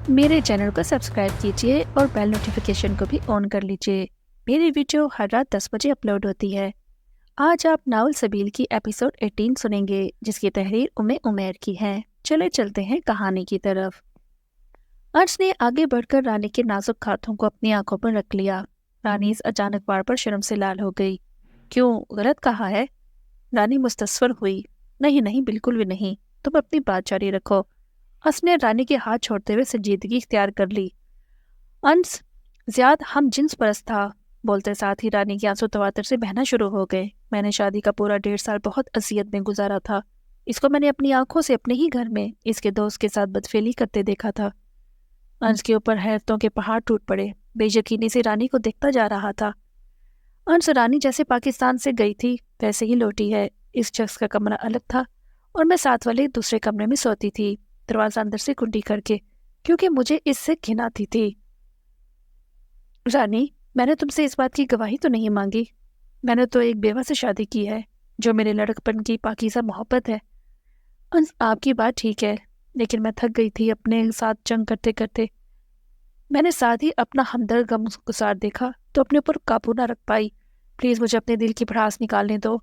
میرے چینل کو سبسکرائب کیجیے اور بیل نوٹیفیکیشن کو بھی آن کر لیجیے۔ میری ویڈیو ہر رات 10 بجے اپلوڈ ہوتی ہے۔ آج آپ ناول سبیل کی ایپیسوڈ 18 سنیں گے، جس کی تحریر عمیر کی ہے۔ چلے چلتے ہیں کہانی کی طرف۔ ارش نے آگے بڑھ کر رانی کے نازک ہاتھوں کو اپنی آنکھوں پر رکھ لیا۔ رانی اس اچانک وار پر شرم سے لال ہو گئی۔ کیوں، غلط کہا ہے؟ رانی مستصور ہوئی۔ نہیں نہیں، بالکل بھی نہیں، تم اپنی بات جاری رکھو۔ اس نے رانی کے ہاتھ چھوڑتے ہوئے سنجیدگی اختیار کر لی۔ انس زیاد ہم جنس پرست تھا، بولتے ساتھ ہی رانی کے آنسو تواتر سے بہنا شروع ہو گئے۔ میں نے شادی کا پورا 1.5 سال بہت اذیت میں گزارا تھا۔ اس کو میں نے اپنی آنکھوں سے اپنے ہی گھر میں اس کے دوست کے ساتھ بدفعلی کرتے دیکھا تھا۔ انس کے اوپر حیرتوں کے پہاڑ ٹوٹ پڑے۔ بے یقینی سے رانی کو دیکھتا جا رہا تھا۔ انس، رانی جیسے پاکستان سے گئی تھی ویسے ہی لوٹی ہے۔ اس شخص کا کمرہ الگ تھا اور میں ساتھ والے دوسرے کمرے میں سوتی تھی، دروازہ اندر سے کنڈی کر کے، کیونکہ مجھے اس سے گھن آتی تھی۔ رانی، میں نے تم سے اس بات کی گواہی تو نہیں مانگی۔ میں نے تو ایک بیوہ سے شادی کی ہے، جو میرے لڑکپن کی پاکیزہ محبت ہے۔ انس، آپ کی بات ٹھیک ہے، لیکن میں تھک گئی تھی اپنے ساتھ جنگ کرتے کرتے۔ میں نے ساتھ ہی اپنا ہمدرد غم گسار دیکھا تو اپنے اوپر قابو نہ رکھ پائی۔ پلیز مجھے اپنے دل کی بھڑاس نکالنے دو۔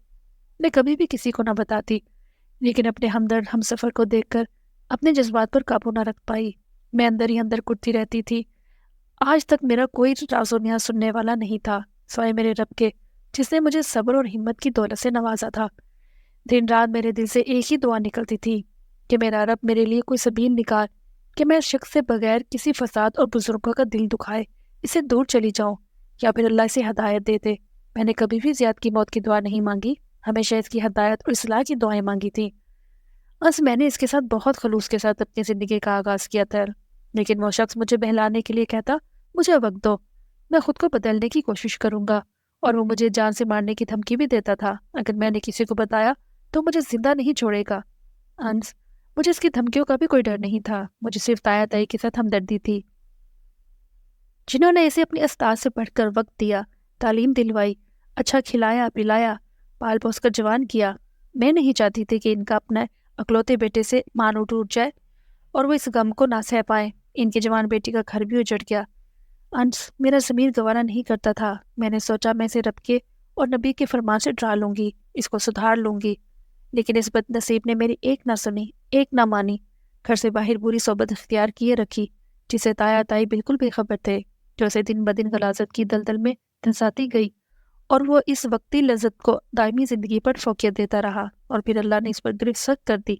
میں کبھی بھی کسی کو نہ بتاتی، لیکن اپنے ہمدرد ہم سفر کو دیکھ کر اپنے جذبات پر قابو نہ رکھ پائی۔ میں اندر ہی اندر کٹتی رہتی تھی۔ آج تک میرا کوئی راز و نیاز سننے والا نہیں تھا سوائے میرے رب کے، جس نے مجھے صبر اور ہمت کی دولت سے نوازا تھا۔ دن رات میرے دل سے ایک ہی دعا نکلتی تھی کہ میرا رب میرے لیے کوئی سبیل نکال کہ میں اس شخص سے بغیر کسی فساد اور بزرگوں کا دل دکھائے اسے دور چلی جاؤں، یا پھر اللہ اسے ہدایت دے دے۔ میں نے کبھی بھی زیاد کی موت کی دعا نہیں مانگی، ہمیشہ اس کی ہدایت اور اصلاح کی دعائیں مانگی تھی۔ بس میں نے اس کے ساتھ بہت خلوص کے ساتھ اپنی زندگی کا آغاز کیا تھا، لیکن وہ شخص مجھے بہلانے کے لیے کہتا، مجھے وقت دو، میں خود کو بدلنے کی کوشش کروں گا، اور وہ مجھے جان سے مارنے کی دھمکی بھی دیتا تھا اگر میں نے کسی کو بتایا تو مجھے زندہ نہیں چھوڑے گا۔ انس، مجھے اس کی دھمکیوں کا بھی کوئی ڈر نہیں تھا، مجھے صرف تایا تائی کے ساتھ ہمدردی تھی، جنہوں نے اسے اپنی استاد سے پڑھ کر وقت دیا، تعلیم دلوائی، اچھا کھلایا پلایا، پال پوس کر جوان کیا۔ میں نہیں چاہتی تھی کہ ان کا اپنا اکلوتے بیٹے سے مان ٹوٹ جائے اور وہ اس غم کو نہ سہ پائے۔ ان کے جوان بیٹی کا گھر بھی اجڑ گیا۔ انس، میرا ضمیر گوارا نہیں کرتا تھا۔ میں نے سوچا میں اسے رب کے اور نبی کے فرمان سے ڈرا لوں گی، اس کو سدھار لوں گی، لیکن اس بد نصیب نے میری ایک نہ سنی، ایک نہ مانی۔ گھر سے باہر بری صحبت اختیار کیے رکھی، جسے تایا تائی بالکل بے خبر تھے، جو اسے دن بدن غلاظت کی دلدل میں دھنساتی گئی، اور وہ اس وقتی لذت کو دائمی زندگی پر فوقیت دیتا رہا، اور پھر اللہ نے اس پر گرفت سخت کر دی،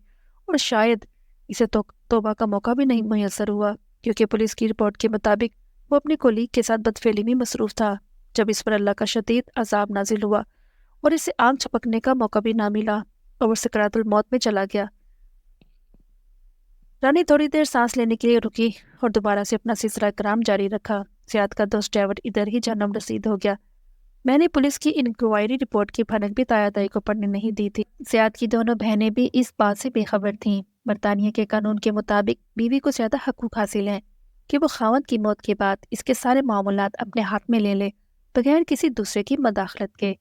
اور شاید اسے توبہ کا موقع بھی نہیں میسر ہوا، کیونکہ پولیس کی رپورٹ کے مطابق وہ اپنے کولیگ کے ساتھ بدفعلی میں مصروف تھا جب اس پر اللہ کا شدید عذاب نازل ہوا، اور اسے آنکھ چھپکنے کا موقع بھی نہ ملا، اور وہ سکرات الموت میں چلا گیا۔ رانی تھوڑی دیر سانس لینے کے لیے رکی اور دوبارہ سے اپنا سلسلہ کرام جاری رکھا۔ زیاد کا دوست ڈیوڈ ادھر ہی جہنم رسید ہو گیا۔ میں نے پولیس کی انکوائری رپورٹ کی بھنک بھی تایا تائی کو پڑھنے نہیں دی تھی۔ زیاد کی دونوں بہنیں بھی اس بات سے بے خبر تھیں۔ برطانیہ کے قانون کے مطابق بیوی کو زیادہ حقوق حاصل ہیں کہ وہ خاوند کی موت کے بعد اس کے سارے معاملات اپنے ہاتھ میں لے لے، بغیر کسی دوسرے کی مداخلت کے۔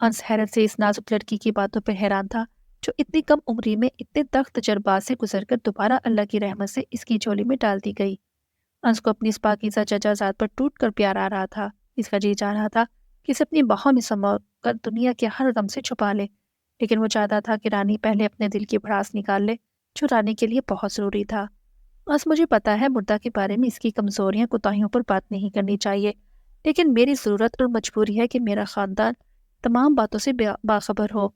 انس حیرت سے اس نازک لڑکی کی باتوں پر حیران تھا، جو اتنی کم عمری میں اتنے تخت تجربات سے گزر کر دوبارہ اللہ کی رحمت سے اس کی جھولی میں ڈال دی گئی۔ انس کو اپنی اس پاکیزہ چچا ذات پر ٹوٹ کر پیار آ رہا تھا۔ اس کا جی چاہ رہا تھا کہ اسے اپنی باہوں میں سما کر دنیا کے ہر غم سے چھپا لے، لیکن وہ چاہتا تھا کہ رانی پہلے اپنے دل کی بھڑاس نکال لے، جو رانی کے لیے بہت ضروری تھا۔ بس مجھے پتا ہے مردہ کے بارے میں اس کی کمزوریاں کوتاہیوں پر بات نہیں کرنی چاہیے، لیکن میری ضرورت اور مجبوری ہے کہ میرا خاندان تمام باتوں سے باخبر ہو۔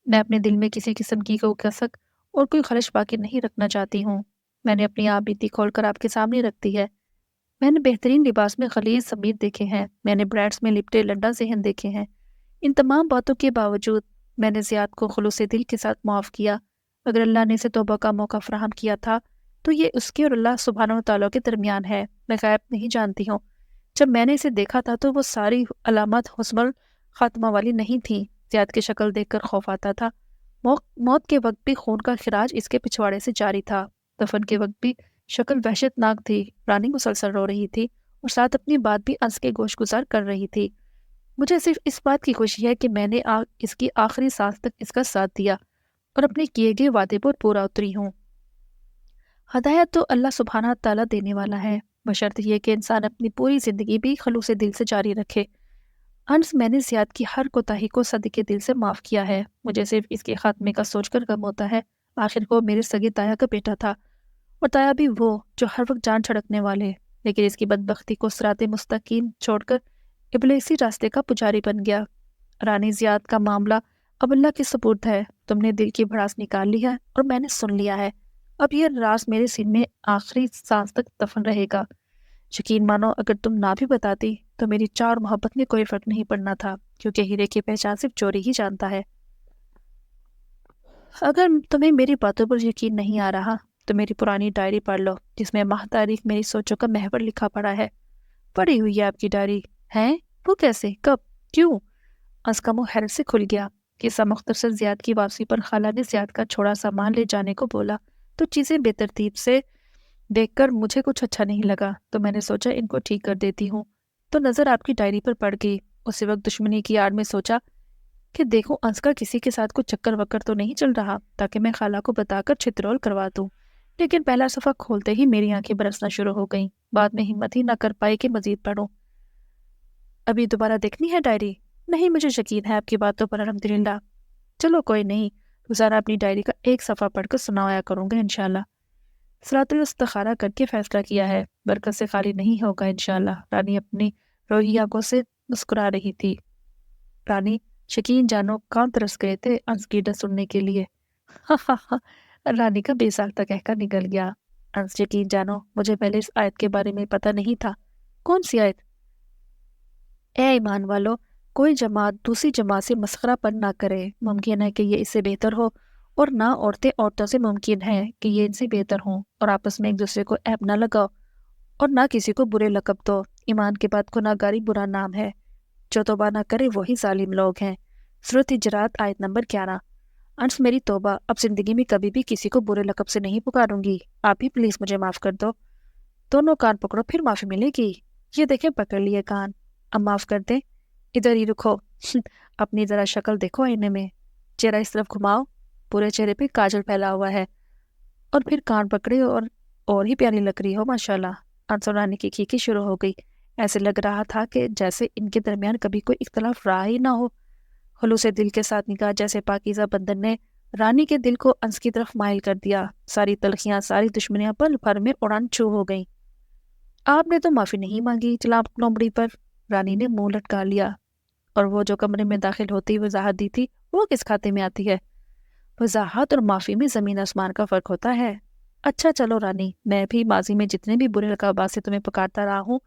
میں اپنے دل میں کسی قسم کی کوئی کسک اور کوئی خلش باقی نہیں رکھنا چاہتی ہوں۔ میں نے اپنی آپ بیتی کھول کر آپ کے سامنے رکھ دی ہے۔ میں نے بہترین لباس میں خلیج ضمیر دیکھے ہیں، میں نے بریڈس میں لپٹے لنڈا ذہن دیکھے ہیں۔ ان تمام باتوں کے باوجود میں نے زیاد کو خلوص دل کے ساتھ معاف کیا۔ اگر اللہ نے اسے توبہ کا موقع فراہم کیا تھا تو یہ اس کے اور اللہ سبحانہ و تعالیٰ کے درمیان ہے۔ میں غیب نہیں جانتی ہوں۔ جب میں نے اسے دیکھا تھا تو وہ ساری علامات حسن الخاتمہ والی نہیں تھیں۔ زیاد کی شکل دیکھ کر خوف آتا تھا۔ موت کے وقت بھی خون کا خراج اس کے پچھواڑے سے جاری تھا۔ دفن کے وقت بھی شکل وحشت ناک تھی۔ رانی مسلسل رو رہی تھی اور ساتھ اپنی بات بھی انس کے گوش گزار کر رہی تھی۔ مجھے صرف اس بات کی خوشی ہے کہ میں نے اس کی آخری سانس تک اس کا ساتھ دیا اور اپنے کیے گئے وعدے پر پورا اتری ہوں۔ ہدایت تو اللہ سبحانہ تعالیٰ دینے والا ہے، بشرط یہ کہ انسان اپنی پوری زندگی بھی خلوص دل سے جاری رکھے۔ انس، میں نے زیاد کی ہر کوتاہی کو صدقے دل سے معاف کیا ہے۔ مجھے صرف اس کے خاتمے کا سوچ کر غم ہوتا ہے۔ آخر کو میرے سگے تایا کا بیٹا تھا، اور تایا بھی وہ جو ہر وقت جان چھڑکنے والے، لیکن اس کی بدبختی کو صراط مستقیم چھوڑ کر ابلیسی راستے کا پجاری بن گیا۔ رانی زیاد کا معاملہ اب اللہ کے سپرد ہے۔ تم نے دل کی بھڑاس نکال لی ہے اور میں نے سن لیا ہے۔ اب یہ راز میرے سین میں آخری سانس تک دفن رہے گا۔ یقین مانو، اگر تم نہ بھی بتاتی تو میری چار محبت میں کوئی فرق نہیں پڑنا تھا، کیونکہ ہیرے کی پہچان صرف چوری ہی جانتا ہے۔ اگر تمہیں میری باتوں پر یقین نہیں آ رہا تو میری پرانی ڈائری پڑھ لو، جس میں ماہ تاریخ میری سوچوں کا محور لکھا پڑا ہے۔ پڑھی ہوئی ہے آپ کی ڈائری؟ ہیں؟ وہ کیسے؟ کب؟ کیوں؟ اس کا منہ حیرت سے کھل گیا۔ قصہ مختصر زیاد کی واپسی پر خالہ نے زیاد کا چھوڑا سامان لے جانے کو بولا تو چیزیں بے ترتیب سے دیکھ کر مجھے کچھ اچھا نہیں لگا، تو میں نے سوچا ان کو ٹھیک کر دیتی ہوں، تو نظر آپ کی ڈائری پر پڑ گئی۔ اسی وقت دشمنی کی آڑ میں سوچا کہ دیکھوں انس کا کسی کے ساتھ کچھ چکر وکر تو نہیں چل رہا، تاکہ میں خالہ کو بتا کر چھترول کروا دوں۔ لیکن پہلا صفحہ کھولتے ہی میری آنکھیں برسنا شروع ہو گئیں۔ بعد میں ہمت ہی نہ کر پائی کہ مزید پڑھوں۔ ابھی دوبارہ دیکھنی ہے ڈائری؟ نہیں، مجھے یقین ہے آپ کی باتوں پر، الحمدللہ۔ چلو کوئی نہیں، روزانہ اپنی ڈائری کا ایک صفحہ پڑھ کر سنایا کروں گا انشاءاللہ۔ صلاۃ الاستخارہ کر کے فیصلہ کیا ہے، برکت سے خالی نہیں ہوگا انشاءاللہ۔ رانی اپنی روحی آنکھوں سے مسکرا رہی تھی۔ رانی، شکین جانو کان ترس گئے تھے انس کی ڈر سننے کے لیے۔ ہاں ہاں ہاں، رانی کا بے ساختہ کہکا نکل گیا۔ انس، یقین جانو مجھے پہلے اس آیت کے بارے میں پتہ نہیں تھا۔ کون سی آیت؟ اے ایمان والو، کوئی جماعت دوسری جماعت سے مسخرہ پن نہ کرے، ممکن ہے کہ یہ اس سے بہتر ہو، اور نہ عورتیں عورتوں سے ممکن ہے کہ یہ ان سے بہتر ہوں، اور آپس میں ایک دوسرے کو عیب نہ لگاؤ، اور نہ کسی کو برے لقب دو۔ ایمان کے بعد گناہ گاری برا نام ہے، جو توبہ نہ کرے وہی ظالم لوگ ہیں۔ سورۃ حجرات آیت نمبر 11۔ انس، میری توبہ، اب زندگی میں کبھی بھی کسی کو برے لقب سے نہیں پکاروں گی۔ آپ بھی پلیز مجھے معاف کر دو۔ دونوں کان پکڑو، پھر معافی ملے گی۔ یہ دیکھیں، پکڑ لیے کان۔ اب معاف کر دیں۔ ادھر ہی رکھو۔ اپنی ذرا شکل دیکھو آئینے میں، چہرہ اس طرف گھماؤ، پورے چہرے پہ کاجل پھیلا ہوا ہے، اور پھر کان پکڑے اور ہی پیاری لگ رہی ہو ماشاءاللہ۔ انس اور رانی کی کھیکی شروع ہو گئی۔ ایسے لگ رہا تھا کہ جیسے ان کے درمیان کبھی کوئی اختلاف رہا ہی نہ ہو۔ خلوص دل کے ساتھ نکاح جیسے پاکیزہ بندھن نے رانی کے دل کو انس کی طرف مائل کر دیا۔ ساری تلخیاں، ساری دشمنیاں پل بھر میں اڑان چھو ہو گئیں۔ آپ نے تو معافی نہیں مانگی جناب لومڑی پر، رانی نے منہ لٹکا لیا۔ اور وہ جو کمرے میں داخل ہوتی وضاحت دی تھی، وہ کس کھاتے میں آتی ہے؟ وضاحت اور معافی میں زمین آسمان کا فرق ہوتا ہے۔ اچھا چلو رانی، میں بھی ماضی میں جتنے بھی برے لقبات سے تمہیں پکارتا رہا ہوں،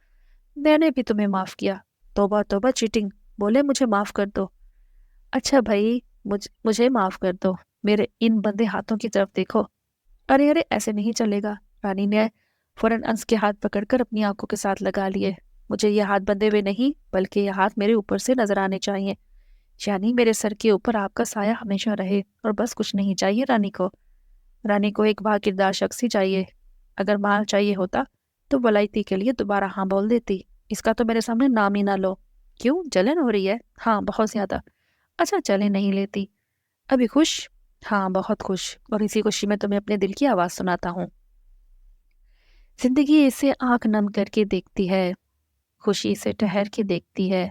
میں نے بھی تمہیں معاف کیا۔ توبہ توبہ چیٹنگ، بولے مجھے معاف کر دو۔ اچھا بھائی، مجھے معاف کر دو، میرے ان بندے ہاتھوں کی طرف دیکھو۔ ارے ارے، ایسے نہیں چلے گا۔ رانی نے فوراً انس کے ہاتھ پکڑ کر اپنی آنکھوں کے ساتھ لگا لیے۔ مجھے یہ ہاتھ بندھے ہوئے نہیں، بلکہ یہ ہاتھ میرے اوپر سے نظر آنے چاہیے، یعنی میرے سر کے اوپر آپ کا سایہ ہمیشہ رہے، اور بس کچھ نہیں چاہیے رانی کو۔ رانی کو ایک با کردار شخص ہی چاہیے۔ اگر مال چاہیے ہوتا تو ولایتی کے لیے دوبارہ ہاں بول دیتی۔ اس کا تو میرے سامنے نام ہی نہ لو۔ کیوں، جلن ہو رہی ہے؟ ہاں، بہت زیادہ۔ اچھا چلے نہیں لیتی۔ ابھی خوش؟ ہاں، بہت خوش، اور اسی خوشی میں تمہیں اپنے دل کی آواز سناتا ہوں۔ زندگی اسے آنکھ نم کر کے دیکھتی ہے، خوشی سے ٹھہر کے دیکھتی ہے،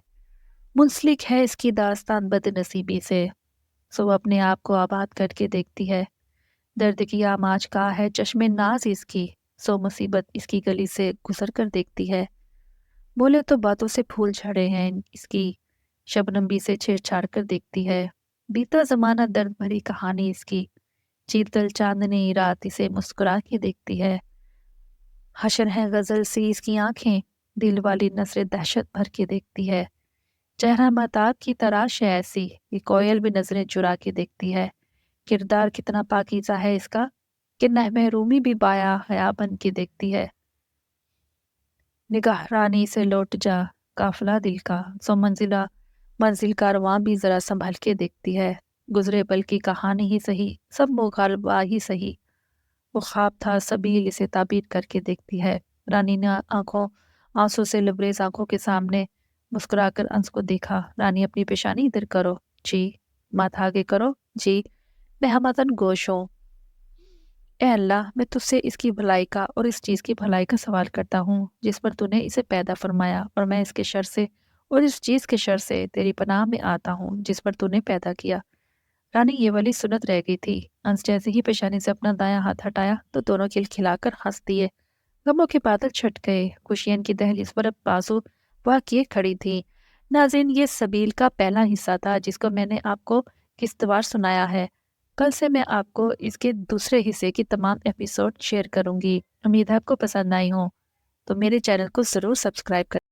منسلک ہے اس کی داستان بد نصیبی سے، سو اپنے آپ کو آباد کر کے دیکھتی ہے۔ درد کی آماج کا ہے چشم ناز اس کی، سو مصیبت اس کی گلی سے گزر کر دیکھتی ہے۔ بولے تو باتوں سے پھول جھڑے ہیں اس کی، شبنم بھی سے چھیڑ چھاڑ کر دیکھتی ہے۔ بیتا زمانہ درد بھری کہانی اس کی، چیتل چاندنی رات اسے مسکرا کے دیکھتی ہے۔ حشر ہے غزل سی اس کی آنکھیں، دل والی نظر دہشت بھر کے دیکھتی ہے۔ چہرہ مہتاب کی تراش ہے ایسی، یہ کوئل بھی نظریں چرا کے دیکھتی ہے۔ کردار کتنا پاکیزہ ہے اس کا کہ نہ محرومی بھی بایا حیا بن کے دیکھتی ہے۔ نگاہ رانی سے لوٹ جا قافلہ دل کا، سو منزل کارواں بھی ذرا سنبھل کے دیکھتی ہے۔ گزرے پل کی کہانی ہی سہی، سب مغالبہ ہی سہی، وہ خواب تھا سبیل اسے تعبیر کر کے دیکھتی ہے۔ رانی نے آنسوں سے لبریز آنکھوں کے سامنے مسکرا کر انس کو دیکھا۔ رانی، اپنی پیشانی ادھر کرو۔ جی۔ ماتھا آگے کرو۔ جی۔ میں ہمتن گوش ہوں۔ اے اللہ، میں تجھ سے اس کی بھلائی کا اور اس چیز کی بھلائی کا سوال کرتا ہوں جس پر تو نے اسے پیدا فرمایا، اور میں اس کے شر سے اور اس چیز کے شر سے تیری پناہ میں آتا ہوں جس پر تو نے پیدا کیا۔ رانی یہ والی سنت رہ گئی تھی۔ ہنس جیسے ہی پیشانی سے اپنا دایاں ہاتھ ہٹایا تو دونوں کھلکھلا کر ہنس دیے۔ غموں کے بادل چھٹ گئے۔ خوشیاں کی دہلیز پر اب بازو واقعے کھڑی تھی۔ ناظرین، یہ سبیل کا پہلا حصہ تھا جس کو میں نے آپ کو قسط وار سنایا ہے۔ کل سے میں آپ کو اس کے دوسرے حصے کی تمام ایپیسوڈ شیئر کروں گی۔ امید ہے آپ کو پسند آئی ہوں، تو میرے چینل کو ضرور سبسکرائب کریں۔